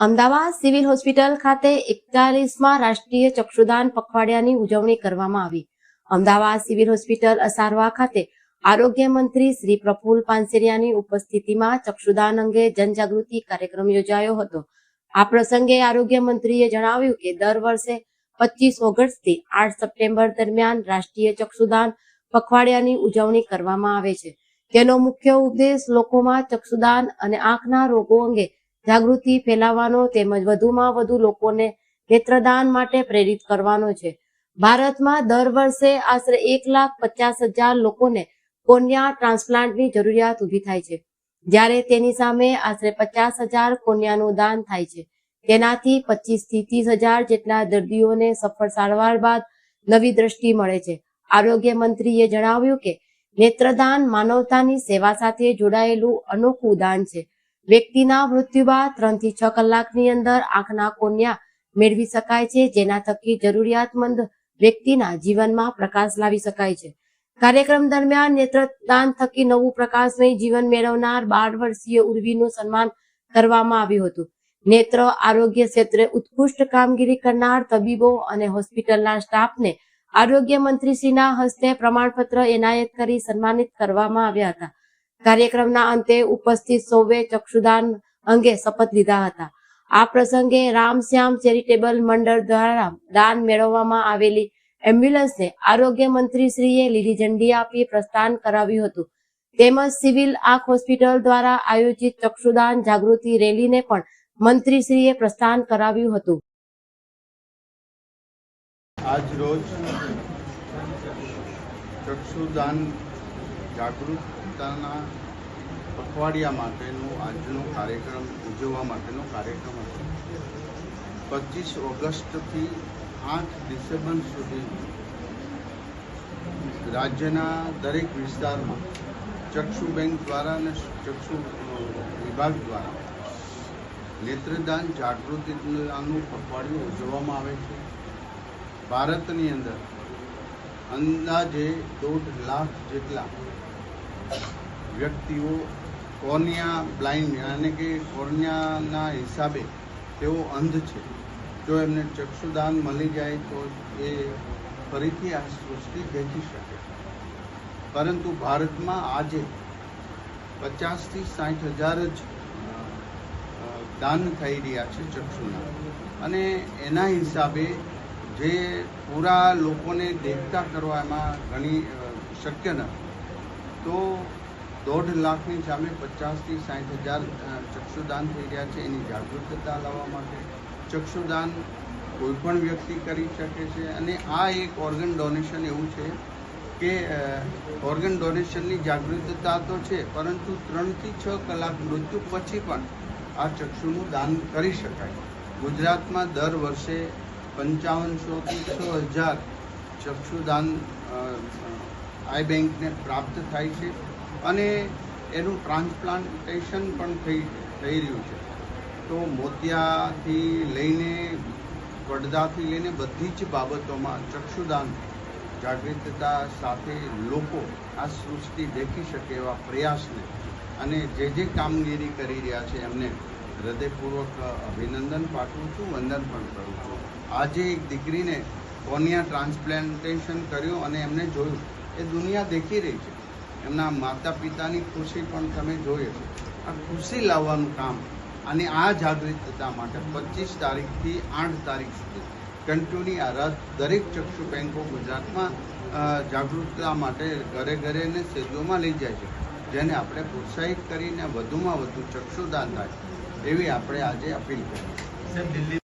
Ahmedabad civil hospital ખાતે 41મા રાષ્ટ્રીય ચક્ષુદાન પખવાડિયાની ઉજવણી કરવામાં આવી। અમદાવાદ સિવિલ હોસ્પિટલ અસારવા ખાતે આરોગ્ય મંત્રી શ્રી પ્રફુલ્લ પાનસેરિયાની ઉપસ્થિતિમાં ચક્ષુદાન અંગે જનજાગૃતિ કાર્યક્રમ યોજાયો હતો। આ પ્રસંગે આરોગ્ય મંત્રીએ જણાવ્યું કે દર વર્ષે 25 ઓગસ્ટથી 8 સપ્ટેમ્બર દરમિયાન રાષ્ટ્રીય ચક્ષુદાન પખવાડિયાની ઉજવણી કરવામાં આવે છે। તેનો મુખ્ય ઉદ્દેશ લોકોમાં ચક્ષુદાન અને આંખના રોગો અંગે જાગૃતિ ફેલાવવાનો તેમજ વધુમાં વધુ લોકોને નેત્રદાન માટે પ્રેરિત કરવાનો છે। ભારતમાં દર વર્ષે આશરે 1,50,000 લોકોને કોર્નિયા ટ્રાન્સપ્લાન્ટની જરૂરિયાત ઊભી થાય છે, જ્યારે તેની સામે આશરે 50,000 કોર્નિયાનું દાન થાય છે। તેનાથી 25,000 થી 30,000 જેટલા દર્દીઓને સફળ સારવાર બાદ નવી દ્રષ્ટિ મળે છે। આરોગ્ય મંત્રીએ જણાવ્યું કે નેત્રદાન માનવતાની સેવા સાથે જોડાયેલું અનોખું દાન છે। વ્યક્તિના મૃત્યુ બાદ 3 થી 6 કલાકની અંદર આંખના કોર્નિયા મેળવી શકાય છે, જેના થકી જરૂરિયાતમંદ વ્યક્તિના જીવનમાં પ્રકાશ લાવી શકાય છે। કાર્યક્રમ દરમિયાન નેત્રદાન થકી નવું પ્રકાશમય જીવન મેળવનાર 12 વર્ષીય ઉર્વીનું સન્માન કરવામાં આવ્યું હતું। નેત્ર આરોગ્ય ક્ષેત્રે ઉત્કૃષ્ટ કામગીરી કરનાર તબીબો અને હોસ્પિટલના સ્ટાફને આરોગ્ય મંત્રીશ્રીના હસ્તે પ્રમાણપત્ર એનાયત કરી સન્માનિત કરવામાં આવ્યા હતા। કાર્યક્રમના અંતે ઉપસ્થિત સૌએ ચક્ષુદાન અંગે શપથ લીધા હતા। આ પ્રસંગે રામશ્યામ ચેરિટેબલ મંડળ દ્વારા દાન મેળવવામાં આવેલી એમ્બ્યુલન્સને આરોગ્ય મંત્રીશ્રીએ લીલી ઝંડી આપી પ્રસ્થાન કરાવ્યું હતું, તેમજ સિવિલ આંખ હોસ્પિટલ દ્વારા આયોજિત ચક્ષુદાન જાગૃતિ રેલીને પણ મંત્રીશ્રીએ પ્રસ્થાન કરાવ્યું હતું। આજ રોજ ચક્ષુદાન જાગૃતતાના પખવાડિયા માટેનો આજનો કાર્યક્રમ ઉજવવા માટેનો કાર્યક્રમ હતો। 25 ઓગસ્ટથી 8 ડિસેમ્બર સુધી રાજ્યના દરેક વિસ્તારમાં ચક્ષુ બેંક દ્વારા અને ચક્ષુ વિભાગ દ્વારા નેત્રદાન જાગૃતિનું પખવાડિયું ઉજવવામાં આવે છે। ભારતની અંદર અંદાજે 1.5 લાખ જેટલા વ્યક્તિઓ કોર્નિયા બ્લાઇન્ડ યાની કે કોર્નિયાના હિસાબે તેઓ અંધ છે। જો એમને ચક્ષુદાન મળી જાય તો એ ફરીથી આ સૃષ્ટિ દેખી શકે, પરંતુ ભારતમાં આજે 50,000 થી 60,000 જ દાન થઈ રહ્યા છે ચક્ષુના, અને એના હિસાબે જે પૂરા લોકોને દેખતા કરવા એમાં ઘણી શક્ય નથી, તો 1.5 લાખની સામે 50,000 થી 60,000 ચક્ષુદાન થઈ રહ્યા છે। એની જાગૃતતા લાવવા માટે ચક્ષુદાન કોઈ પણ વ્યક્તિ કરી શકે છે, અને આ એક ઓર્ગન ડોનેશન એવું છે કે ઓર્ગન ડોનેશનની જાગૃતતા તો છે, પરંતુ 3 થી 6 કલાક મૃત્યુ પછી પણ આ ચક્ષુનું દાન કરી શકાય। ગુજરાતમાં દર વર્ષે 5500 થી 6000 ચક્ષુદાન આઈ બેંકને પ્રાપ્ત થાય છે, અને એનું ટ્રાન્સપ્લાન્ટેશન પણ થઈ રહ્યું છે। તો મોતિયાથી લઈને પડદાથી લઈને બધી જ બાબતોમાં ચક્ષુદાન જાગૃતતા સાથે લોકો આ સૃષ્ટિ દેખી શકે એવા પ્રયાસને અને જે કામગીરી કરી રહ્યા છે એમને હૃદયપૂર્વક અભિનંદન પાઠવું છું, વંદન પણ કરું છું। આજે એક દીકરીને કોર્નિયા ટ્રાન્સપ્લાન્ટેશન કર્યું અને એમને જોયું, એ દુનિયા દેખી રહી છે, એમના માતા પિતાની ખુશી પણ તમે જોઈ હશે। આ ખુશી લાવવાનું કામ અને આ જાગૃતતા માટે 25 તારીખથી 8 તારીખ સુધી કન્ટિન્યુ આ રાત દરેક ચક્ષુ બેંકો ગુજરાતમાં જાગૃતતા માટે ઘરે ઘરે અને શેરીઓમાં લઈ જાય છે, જેને આપણે પ્રોત્સાહિત કરીને વધુમાં વધુ ચક્ષુદાન થાય એવી આપણે આજે અપીલ કરી છે।